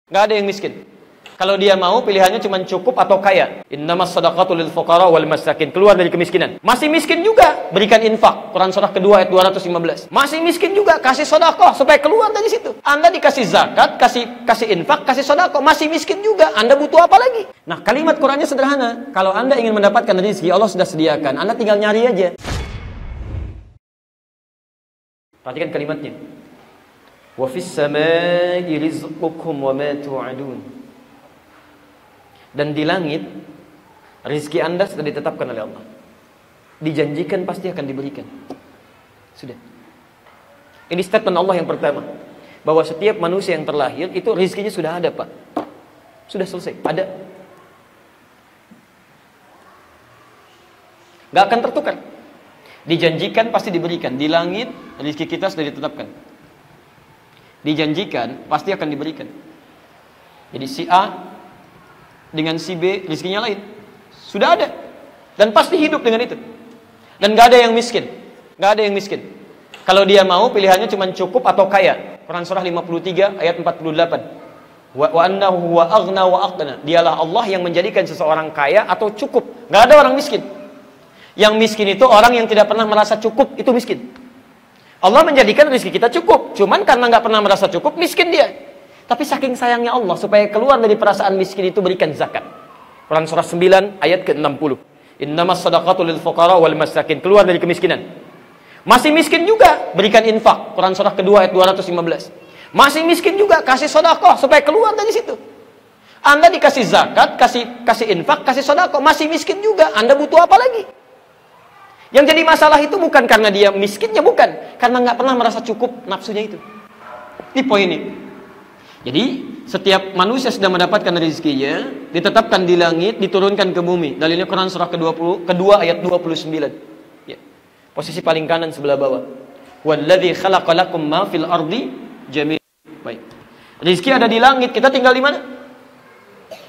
Nggak ada yang miskin. Kalau dia mau, pilihannya cuma cukup atau kaya. Innamas shadaqatu lil fuqara wal masakin. Keluar dari kemiskinan. Masih miskin juga, berikan infak. Quran surah kedua ayat 215. Masih miskin juga, kasih sedekah supaya keluar dari situ. Anda dikasih zakat, kasih infak, kasih sedekah. Masih miskin juga, Anda butuh apa lagi? Nah, kalimat Qurannya sederhana. Kalau Anda ingin mendapatkan rezeki, Allah sudah sediakan. Anda tinggal nyari aja. Perhatikan kalimatnya. Wa fis samai rizqukum wa ma tu'adun. Dan di langit rezeki Anda sudah ditetapkan oleh Allah. Dijanjikan pasti akan diberikan. Sudah. Ini statement Allah yang pertama, bahwa setiap manusia yang terlahir itu rezekinya sudah ada, Pak. Sudah selesai, ada. Gak akan tertukar. Dijanjikan pasti diberikan. Di langit rezeki kita sudah ditetapkan. Dijanjikan pasti akan diberikan. Jadi si A dengan si B rezekinya lain. Sudah ada. Dan pasti hidup dengan itu. Dan gak ada yang miskin. Gak ada yang miskin. Kalau dia mau, pilihannya cuma cukup atau kaya. Quran surah 53 ayat 48. Wa annahu huwa aghna wa aqna. Dialah Allah yang menjadikan seseorang kaya atau cukup. Gak ada orang miskin. Yang miskin itu orang yang tidak pernah merasa cukup, itu miskin. Allah menjadikan rezeki kita cukup. Cuman karena gak pernah merasa cukup, miskin dia. Tapi saking sayangnya Allah, supaya keluar dari perasaan miskin itu, berikan zakat. Quran surah 9 ayat ke-60. Innamas shadaqatu lil fuqara wal masakin. Keluar dari kemiskinan. Masih miskin juga, berikan infak. Quran surah kedua ayat 215. Masih miskin juga, kasih sedekah supaya keluar dari situ. Anda dikasih zakat, kasih infak, kasih sedekah, masih miskin juga. Anda butuh apa lagi? Yang jadi masalah itu bukan karena dia miskinnya, bukan. Karena nggak pernah merasa cukup nafsunya itu. Ini poin ini. Jadi, setiap manusia sudah mendapatkan rezekinya, ditetapkan di langit, diturunkan ke bumi. Dalilnya Quran surah kedua ayat 29. Ya. Posisi paling kanan sebelah bawah. Walladzi khalaqa lakum ma fil ardi jami'an. Baik. Rezeki ada di langit, kita tinggal di mana?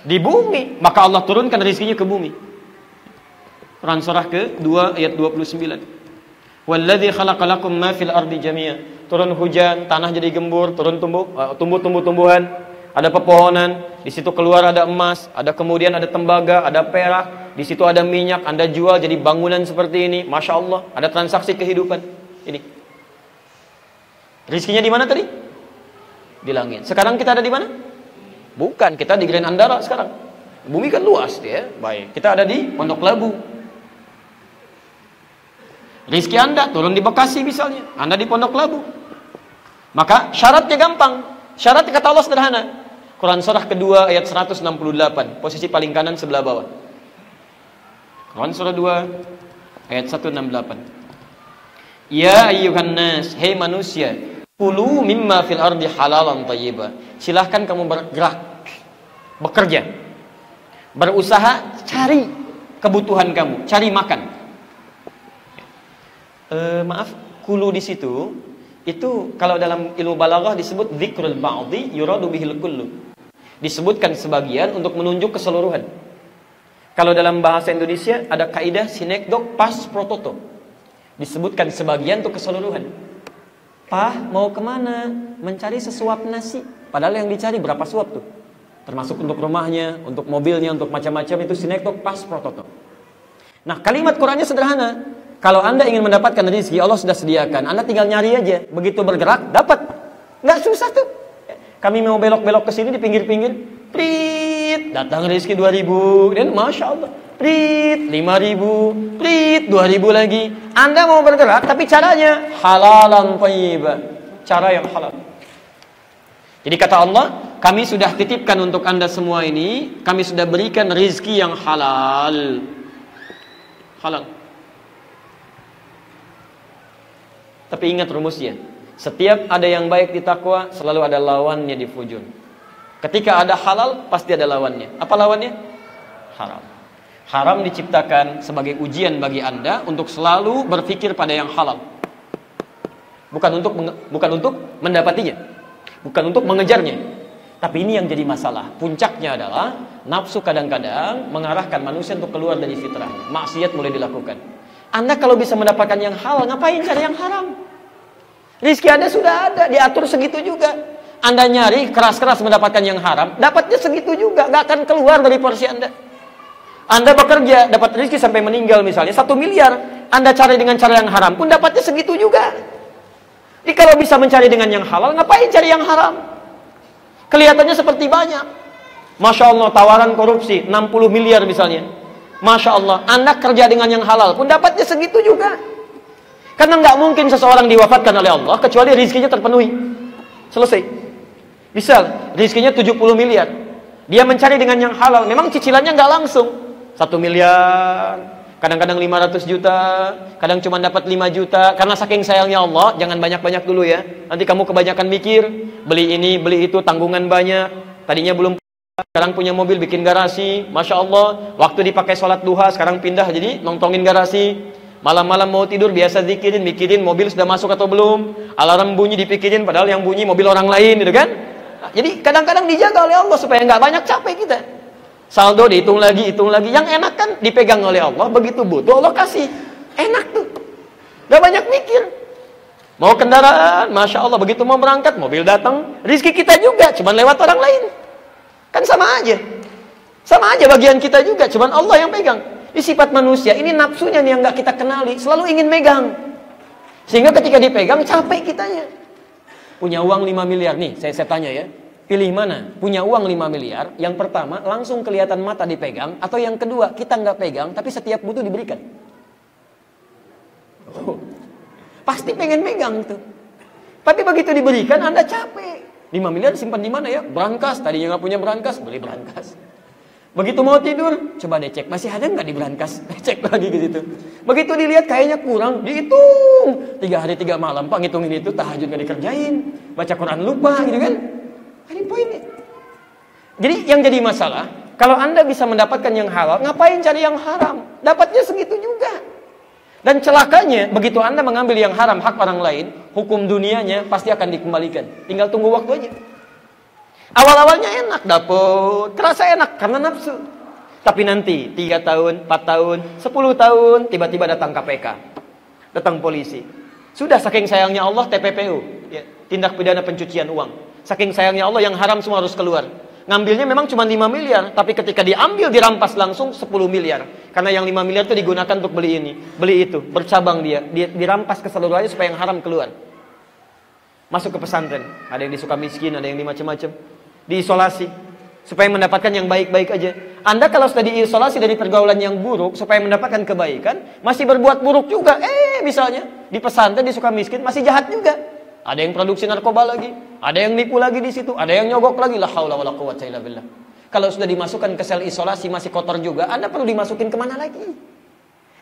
Di bumi. Maka Allah turunkan rezekinya ke bumi. Quran surah kedua ayat 29. Walladzi khalaqa lakum ma fil ardi jami'an. Turun hujan, tanah jadi gembur, tumbuh tumbuh-tumbuhan, ada pepohonan, di situ keluar ada emas, kemudian ada tembaga, ada perak, di situ ada minyak, Anda jual jadi bangunan seperti ini, Masya Allah, ada transaksi kehidupan. Ini. Rizkinya di mana tadi? Di langit. Sekarang kita ada di mana? Bukan, kita di Grand Andara sekarang. Bumi kan luas ya. Baik, kita ada di Pondok Labu. Rizki Anda turun di Bekasi misalnya, Anda di Pondok Labu. Maka syaratnya gampang. Syaratnya kata Allah sederhana. Quran surah kedua ayat 168, posisi paling kanan sebelah bawah. Quran surah 2 ayat 168. Ya ayyuhan nas, hei manusia, kulu mimma fil ardi halalan thayyiba. Silahkan kamu bergerak, bekerja, berusaha, cari kebutuhan kamu, cari makan. Maaf, kulu di situ itu kalau dalam ilmu balaghah disebut dzikrul ba'dhi yuradu bihil kullu. Disebutkan sebagian untuk menunjuk keseluruhan. Kalau dalam bahasa Indonesia ada kaidah sinekdok pas pro toto. Disebutkan sebagian untuk keseluruhan. Pah, mau kemana? Mencari sesuap nasi. Padahal yang dicari berapa suap tuh? Termasuk untuk rumahnya, untuk mobilnya, untuk macam-macam, itu sinekdok pas pro toto. Nah, kalimat Qurannya sederhana. Kalau Anda ingin mendapatkan rezeki, Allah sudah sediakan. Anda tinggal nyari aja. Begitu bergerak, dapat. Nggak susah tuh. Kami mau belok-belok ke sini di pinggir-pinggir. Prit, datang rezeki 2.000. Dan Masya Allah. Prit, 5.000. Prit, 2.000 lagi. Anda mau bergerak, tapi caranya halalan thayyiba. Cara yang halal. Jadi kata Allah, kami sudah titipkan untuk Anda semua ini. Kami sudah berikan rezeki yang halal. Halal. Tapi ingat rumusnya. Setiap ada yang baik di takwa, selalu ada lawannya di fujur. Ketika ada halal, pasti ada lawannya. Apa lawannya? Haram. Haram diciptakan sebagai ujian bagi Anda untuk selalu berpikir pada yang halal. Bukan untuk mendapatinya. Bukan untuk mengejarnya. Tapi ini yang jadi masalah. Puncaknya adalah nafsu kadang-kadang mengarahkan manusia untuk keluar dari fitrah. Maksiat mulai dilakukan. Anda kalau bisa mendapatkan yang halal, ngapain cari yang haram? Rizki Anda sudah ada, diatur segitu juga. Anda nyari keras-keras mendapatkan yang haram, dapatnya segitu juga, nggak akan keluar dari porsi Anda. Anda bekerja, dapat rezeki sampai meninggal misalnya, 1 miliar. Anda cari dengan cara yang haram pun dapatnya segitu juga. Jadi kalau bisa mencari dengan yang halal, ngapain cari yang haram? Kelihatannya seperti banyak. Masya Allah, tawaran korupsi, 60 miliar misalnya. Masya Allah, Anda kerja dengan yang halal pun dapatnya segitu juga. Karena nggak mungkin seseorang diwafatkan oleh Allah, kecuali rezekinya terpenuhi. Selesai. Misal, rezekinya 70 miliar. Dia mencari dengan yang halal. Memang cicilannya nggak langsung. 1 miliar. Kadang-kadang 500 juta. Kadang cuma dapat 5 juta. Karena saking sayangnya Allah, jangan banyak-banyak dulu ya. Nanti kamu kebanyakan mikir. Beli ini, beli itu, tanggungan banyak. Tadinya belum, sekarang punya mobil, bikin garasi. Masya Allah. Waktu dipakai sholat duha, sekarang pindah jadi nongtongin garasi. Malam-malam mau tidur, biasa zikirin, mikirin mobil sudah masuk atau belum. Alarm bunyi dipikirin, padahal yang bunyi mobil orang lain, gitu kan? Jadi kadang-kadang dijaga oleh Allah supaya nggak banyak capek kita. Saldo dihitung lagi, hitung lagi. Yang enak kan dipegang oleh Allah. Begitu butuh Allah kasih. Enak tuh. Nggak banyak mikir. Mau kendaraan, Masya Allah. Begitu mau berangkat, mobil datang. Rizki kita juga, cuman lewat orang lain. Kan sama aja. Sama aja bagian kita juga, cuman Allah yang pegang. Ini sifat manusia, ini nafsunya nih yang nggak kita kenali. Selalu ingin megang. Sehingga ketika dipegang, capek kitanya. Punya uang 5 miliar nih, saya tanya ya. Pilih mana? Punya uang 5 miliar, yang pertama langsung kelihatan mata dipegang, atau yang kedua kita nggak pegang, tapi setiap butuh diberikan. Pasti pengen megang tuh. Tapi begitu diberikan, Anda capek. 5 miliar simpan di mana ya? Brankas, tadinya nggak punya brankas, beli brankas. Begitu mau tidur, coba deh cek, masih ada nggak di brankas? Cek lagi ke situ. Begitu dilihat kayaknya kurang, dihitung. 3 hari 3 malam, Pak ngitungin itu, tahajud nggak dikerjain, baca Quran lupa, gitu kan? Ini poinnya. Jadi yang jadi masalah, kalau Anda bisa mendapatkan yang halal, ngapain cari yang haram? Dapatnya segitu juga. Dan celakanya, begitu Anda mengambil yang haram hak orang lain, hukum dunianya pasti akan dikembalikan. Tinggal tunggu waktu aja. Awal-awalnya enak, dapet, terasa enak karena nafsu. Tapi nanti 3 tahun, 4 tahun, 10 tahun, tiba-tiba datang KPK, datang polisi. Sudah saking sayangnya Allah TPPU, ya, tindak pidana pencucian uang. Saking sayangnya Allah yang haram semua harus keluar. Ngambilnya memang cuma 5 miliar, tapi ketika diambil dirampas langsung 10 miliar. Karena yang 5 miliar itu digunakan untuk beli ini, beli itu, bercabang dia dirampas keseluruhannya supaya yang haram keluar. Masuk ke pesantren, ada yang disuka miskin, ada yang di macam-macam. Diisolasi supaya mendapatkan yang baik-baik aja. Anda kalau sudah diisolasi dari pergaulan yang buruk supaya mendapatkan kebaikan, masih berbuat buruk juga. Misalnya di pesantren disuka miskin, masih jahat juga. Ada yang produksi narkoba lagi, ada yang nipu lagi di situ, ada yang nyogok lagi. La haula wala quwwata illa billah. Kalau sudah dimasukkan ke sel isolasi masih kotor juga, Anda perlu dimasukin kemana lagi?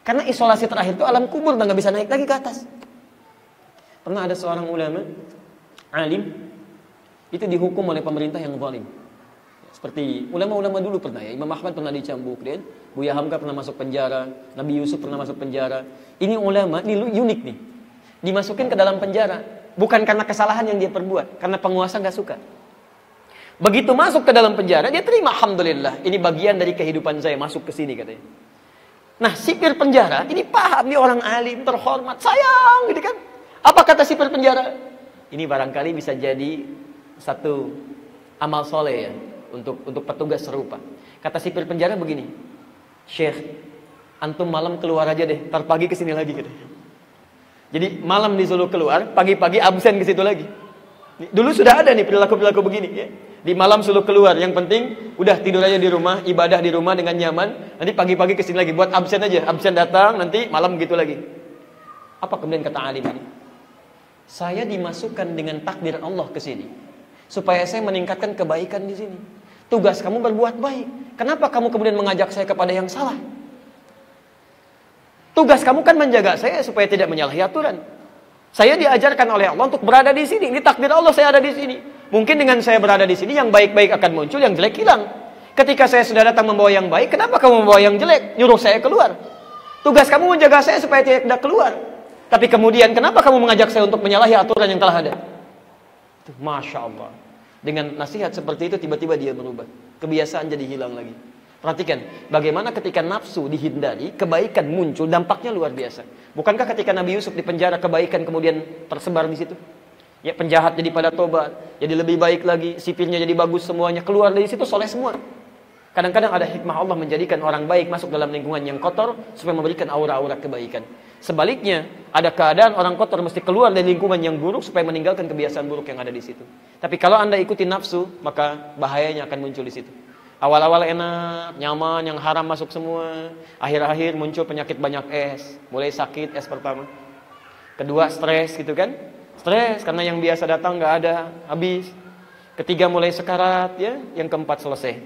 Karena isolasi terakhir itu alam kubur, dan nggak bisa naik lagi ke atas. Pernah ada seorang ulama alim itu dihukum oleh pemerintah yang zalim. Seperti ulama-ulama dulu pernah ya. Imam Ahmad pernah dicambuk, kan? Buya Hamka pernah masuk penjara, Nabi Yusuf pernah masuk penjara. Ini ulama, ini unik nih. Dimasukin ke dalam penjara bukan karena kesalahan yang dia perbuat, karena penguasa nggak suka. Begitu masuk ke dalam penjara, dia terima, alhamdulillah, ini bagian dari kehidupan saya masuk ke sini katanya. Nah, sipir penjara ini paham, dia orang alim, terhormat, sayang, gitu kan? Apa kata sipir penjara? Ini barangkali bisa jadi satu amal soleh ya untuk petugas serupa. Kata sipir penjara begini, Syekh, antum malam keluar aja deh, ntar pagi kesini lagi gitu. Jadi malam disuruh keluar, pagi-pagi absen ke situ lagi. Dulu sudah ada nih perilaku-perilaku begini ya. Di malam suruh keluar, yang penting udah tidur aja di rumah, ibadah di rumah dengan nyaman. Nanti pagi-pagi kesini lagi, buat absen aja, absen datang, nanti malam gitu lagi. Apa kemudian kata alim ini? Saya dimasukkan dengan takdir Allah ke sini supaya saya meningkatkan kebaikan di sini. Tugas kamu berbuat baik. Kenapa kamu kemudian mengajak saya kepada yang salah? Tugas kamu kan menjaga saya supaya tidak menyalahi aturan. Saya diajarkan oleh Allah untuk berada di sini. Ini takdir Allah saya ada di sini. Mungkin dengan saya berada di sini yang baik-baik akan muncul, yang jelek hilang. Ketika saya sudah datang membawa yang baik, kenapa kamu membawa yang jelek? Nyuruh saya keluar. Tugas kamu menjaga saya supaya tidak keluar. Tapi kemudian kenapa kamu mengajak saya untuk menyalahi aturan yang telah ada? Masya Allah. Dengan nasihat seperti itu tiba-tiba dia berubah. Kebiasaan jadi hilang lagi. Perhatikan, bagaimana ketika nafsu dihindari, kebaikan muncul, dampaknya luar biasa. Bukankah ketika Nabi Yusuf di penjara, kebaikan kemudian tersebar di situ? Ya, penjahat jadi pada tobat, jadi lebih baik lagi, sipirnya jadi bagus semuanya, keluar dari situ soleh semua. Kadang-kadang ada hikmah Allah menjadikan orang baik masuk dalam lingkungan yang kotor supaya memberikan aura-aura kebaikan. Sebaliknya, ada keadaan orang kotor mesti keluar dari lingkungan yang buruk supaya meninggalkan kebiasaan buruk yang ada di situ. Tapi kalau Anda ikuti nafsu, maka bahayanya akan muncul di situ. Awal-awal enak, nyaman, yang haram masuk semua. Akhir-akhir muncul penyakit banyak es. Mulai sakit es pertama. Kedua stres gitu kan. Stres karena yang biasa datang nggak ada, habis. Ketiga mulai sekarat ya, yang keempat selesai.